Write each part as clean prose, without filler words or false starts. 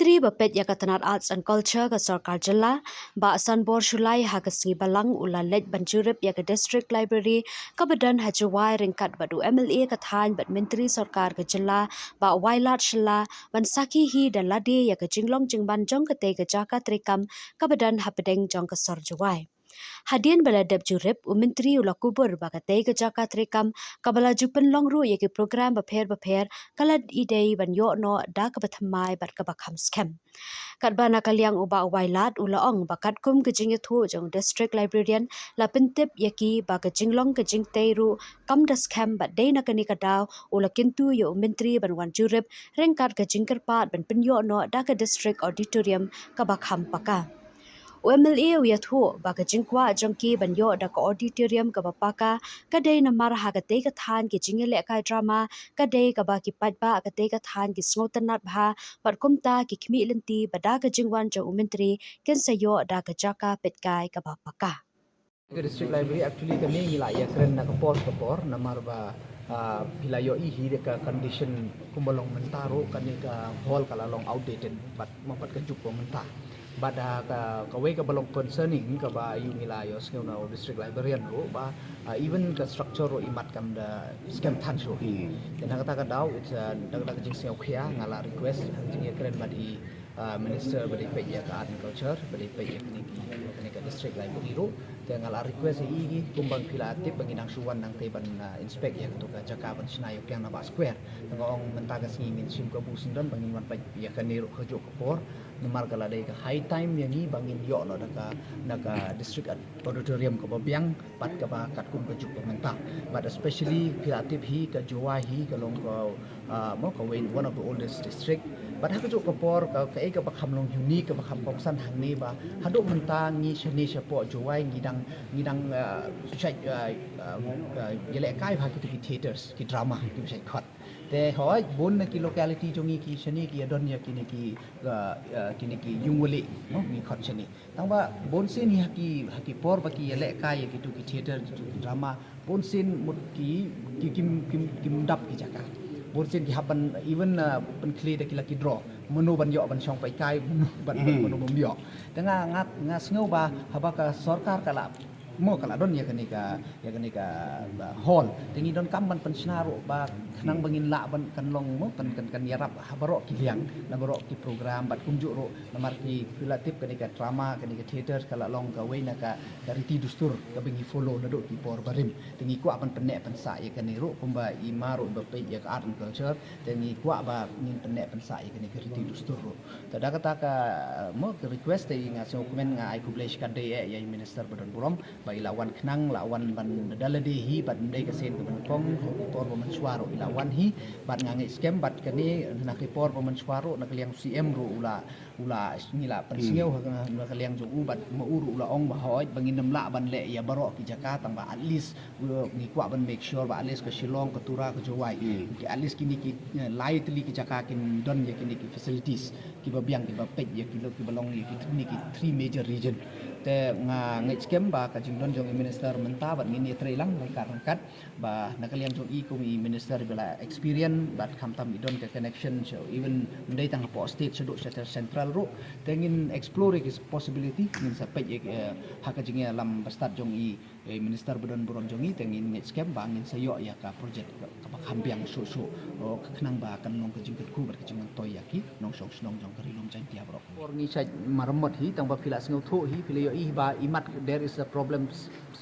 Menteri Bapet Yakatanar Arts and Culture ke Sarkar Jilla, Ba Sanbor Shulai Hagasngi Balang Ula Lej Banjurip Yaga District Library, Kabadan Hajawai Ringkat Badu MLA Kathan Bat Menteri Sarkar ke Jilla, Ba Wailat Shilla, Bansaki Hi dan Lade Yaga Jinglong Jingban Jong Kete ke Jaka Trikam, Kabadan Hapedeng Jong ke Sarjawai. Hadian baladab jurip Menteri ula kubur bakatai ke Jaka Trikam kabala jupen longru yaki program baper kalad idei ban yo no da kabathamai bat kabakam scam. Katbana kaliang uba wailat ula ong bakat kum ke jingithu jong district librarian la pentip yaki baka jinglong ke jingteiru kam da scam bat dei nakani kadaw ula kintu yo Menteri ban wan jurip rengkat ke jingkerpat ban penyo no da ke district auditorium kabakam paka. UMLA uyathu baka jingkwa jongki banyo da ka auditorium ka bapaka kadai na marha ka te ka than ki jingele kai drama kadai ka ba ki patba ka te ka than ki sngotanat bha patkumta ki khmi lenti bada ka jingwan jo umentri ken sayo da ka jaka petkai ka bapaka. The district library actually kami ngilaya keren na kapor na marba pilayo ihi de ka condition kumbalong mentaro kani ka hall kalalong outdated but mapat ka jupo menta bada ka way ka balong concerning ka ba yung ngilaya sa na district librarian ro ba even the structure ro imat kam da scam than so hi then nakata ka daw it's dagdag jing siya khya ngala request jing keren ba di minister bari paya ka art and culture bari paya kini ka district library ro dengan ala request igi kumbang pilatif banginang suwan nang teban inspect ya to ka jaka ban sinayok yang naba square ngong mentagas ngimin sim ka busin don bangin wan pa ya kaniro khajo kapor numar kala dai ka high time yang ngi bangin yo no naka district auditorium ka babyang pat ka ba kat kum ka juk menta but especially pilatif hi ka jowa hi ka long ka mo ka one of the oldest district but ha ka juk kapor ka ka bakham long unique ka bakham pongsan hang ni ba haduk menta ngi shani shapo jowa ngidang yele kai bha ki theaters ki drama ki sai khat te hoy bon ki locality jongi ki shani ki adon ya kini ki yungwali no ni khat shani tangba bon sin haki por ba ki yele kai ki tu ki theater ki drama bon sin mut ki kim dap ki jaka bon sin ki haban even pen kle de ki laki draw menu ban yo ban song pai kai menu bom yo tengah ngat ngau ba habaka sarkar kala mo kala don ya kenika hall tingi don kam ban pensnaro ba kenang bangin la ban kan long mo kan yarap habaro ki liang na baro ki program bat kumjuk ro namar ki pilatip kenika drama kenika theater kala long ka we na ka riti dustur ka bengi follow na do ki por barim tingi ku ban penek pensa ya keniro kumba imaro ba pe ya art and culture tingi ku ba nin penek pensa ya kenika riti dustur ro tada kata ka mo request tingi ngaso komen nga ai publish ka de ya minister badan burom ba ilawan kenang lawan ban dalade hi bat ndai ka sen ban kong por ban swaro ilawan hi bat ngangi scam bat kani na ki por ban swaro na kliang CM ro ula ngila pensingeu na kliang jo bat mo uru ula ong ba hoy bangin namla ban le ya baro ki Jakarta ba at least ni kwa ban make sure ba at least ka Shillong ka Tura ka Jowai ki at least kini ki lightly ki Jakarta kin don ya kini ki facilities ki ba biang ki ba pej ya ki balong ya ki three major region te ngai scam ba ka jingdon jong minister menta bat ngini trailang rangkat ba nakalian jong i ko minister bela experience bat khamtam idon ka connection so even mendai tang po state seduk secara central ro tengin explore is possibility ngin sapai ha ka jingya lam start jong i minister bedon buron jong i tengin ngai scam ba ngin sayo ya ka project ka khambiang so kenang ba kan nong ka jingket ku bar ka jing toy yaki nong sok snong jong kari lom jang tiap ro or ngi sai marmot hi tang ba pilas ngau tho hi pilayo i ba imat there is a problem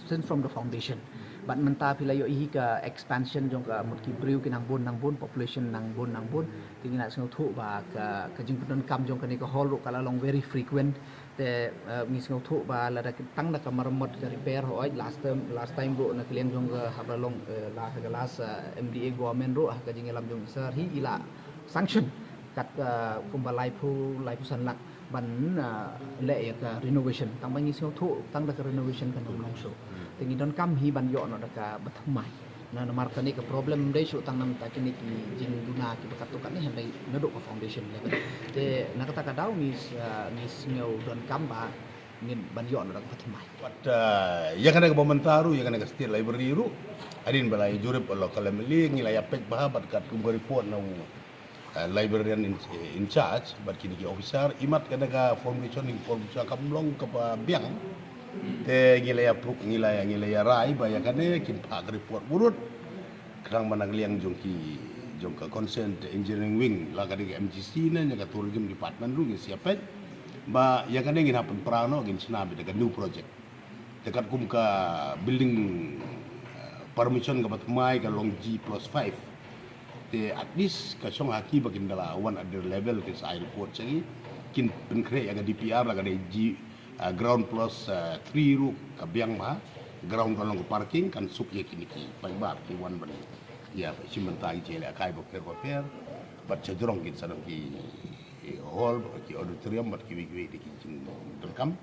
since from the foundation but menta pilayo i ka expansion jong ka mut ki briu ki nang bon population nang bon tingin na ngau tho ba ka jing pun kam jong ka ni ka hall ro kala long very frequent te mi ngau tho ba la da tang na ka marmot ka repair hoy last time ro na kliang jong ka habalong last MDA government ro ka jing lam jong sir hi ila sanction kat kumbalai pu sanlat ban le ya ka renovation tang bangi sio thu tang da ka renovation kan long so tingi don kam hi ban yo no da ka bathamai na namar ka ni ka problem dai so tang nam ta kini ki jing duna ki bakat to kan ni handai nado ka foundation level te nakata ka daw ni sio don kam ba ngin ban yo no da ka bathamai But ya kana ka bomentaru ya kana ka state library ru adin balai jurip local meli ngilaya pej bah bat kat kum report na librarian in charge, but kini ki officer imat kada ka formation kamlong ka biang te ngilaya pruk ngilaya rai baya kane kin pak report burut kerang managliang jongka consent engineering wing la kadi MGC na nya ka tourism department lu siapet ba ya kane ngin happen prano gin sinabi daga new project dekat kum ka building permission ka batmai ka long G+5 te at least ka song haki bagin dala one at the level ke sa report sagi kin penkre aga DPR laga de G ground plus 3 ru ka biang ma ground kalong parking kan suk ye kini ki paibar ki one bani ya simentai jele kai bo per bat cedrong kin sadang ki hall ki auditorium bat ki wi di kin don kam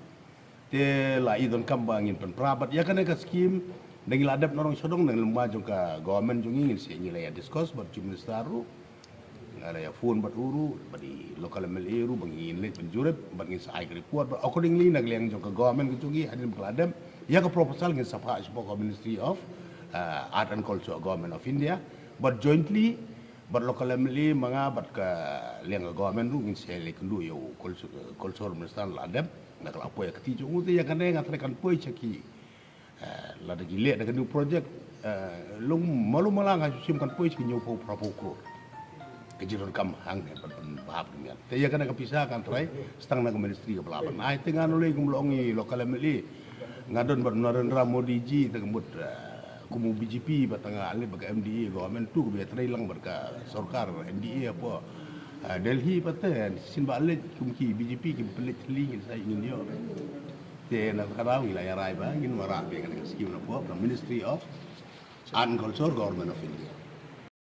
te la i don kam bangin pen prabat ya kan ka scheme dengan ladap norong sodong dengan lemah juga government juga ingin sih nilai diskus buat minister ru ada ya phone buat uru bagi lokal MLA ru bagi inlet penjurut bagi saya report accordingly nagliang juga government kecuali ada ladap ya ke proposal dengan sapa Ministry of Art and Culture Government of India but jointly but local MLA mga bat ke liang government ru ingin saya lekendu yo culture minister ladap nak lapo ya ketijo uti ya kan ngatakan poi caki la da gile da new project lung malu malang sim kan pois ki nyopo propoko ke jiron kam hang ne bahap dengan te ya kana kapisa kan trai stang na ministry ke pelaban ai tengan oleh gumlongi lokal MLA ngadon bar Narendra Modi ji tegembut kumu BJP batanga ale baga MDA government tu be trai lang berka sarkar NDA apa Delhi paten sin ba ale kumki BJP ki pelit ling sai ingin yo te na karau wilayah rai ba ngin mara be kan skim na po from Ministry of Art and Culture Government of India